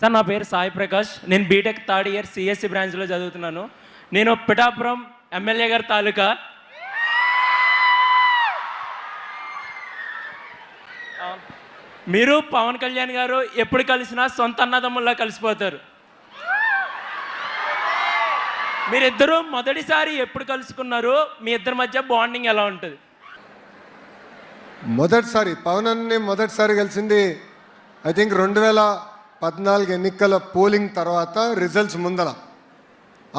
Sir నా పేరు సాయి ప్రకాష్. నేను బీటెక్ థర్డ్ ఇయర్ సిఎస్సి బ్రాంచ్లో చదువుతున్నాను. నేను పిఠాపురం ఎమ్మెల్యే గారి తాలూకా. మీరు పవన్ కళ్యాణ్ గారు ఎప్పుడు కలిసినా సొంత అన్నదమ్ముల్లా కలిసిపోతారు. మీరిద్దరూ మొదటిసారి ఎప్పుడు కలుసుకున్నారు? మీ ఇద్దరి మధ్య బాండింగ్ ఎలా ఉంటుంది? మొదటిసారి పవన్ అన్ని మొదటిసారి కలిసింది ఐ థింక్ 2014 ఎన్నికల పోలింగ్ తర్వాత రిజల్ట్స్ ముందర.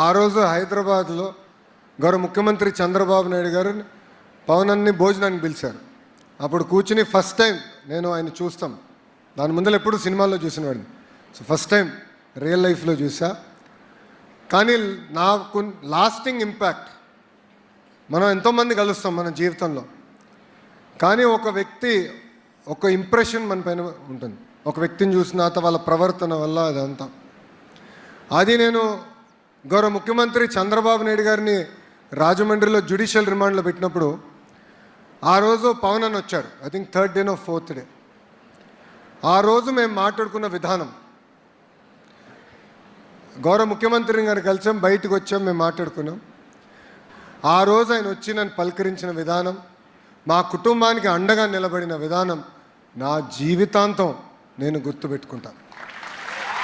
ఆ రోజు హైదరాబాద్లో గౌరవ ముఖ్యమంత్రి చంద్రబాబు నాయుడు గారు పవన్ అన్ని భోజనానికి పిలిచారు. అప్పుడు కూర్చుని ఫస్ట్ టైం నేను ఆయన చూస్తాం. దాని ముందర ఎప్పుడు సినిమాల్లో చూసినవాడిని. సో ఫస్ట్ టైం రియల్ లైఫ్లో చూసా. కానీ నాకు లాస్టింగ్ ఇంపాక్ట్, మనం ఎంతోమంది కలుస్తాం మన జీవితంలో, కానీ ఒక వ్యక్తి ఒక ఇంప్రెషన్ మన పైన ఉంటుంది. ఒక వ్యక్తిని చూసిన తర్వాత వాళ్ళ ప్రవర్తన వల్ల అదంతా. అది నేను గౌరవ ముఖ్యమంత్రి చంద్రబాబు నాయుడు గారిని రాజమండ్రిలో జ్యుడిషియల్ రిమాండ్లో పెట్టినప్పుడు ఆ రోజు పవన్ అని వచ్చారు. I think 3rd day 4th day. ఆ రోజు మేము మాట్లాడుకున్న విధానం, గౌరవ ముఖ్యమంత్రి గారు కలిసాం, బయటకు వచ్చాం, మేము మాట్లాడుకున్నాం. ఆ రోజు ఆయన వచ్చి నన్ను పలకరించిన విధానం, మా కుటుంబానికి అండగా నిలబడిన విధానం నా జీవితాంతం నేను గుర్తుపెట్టుకుంటాను.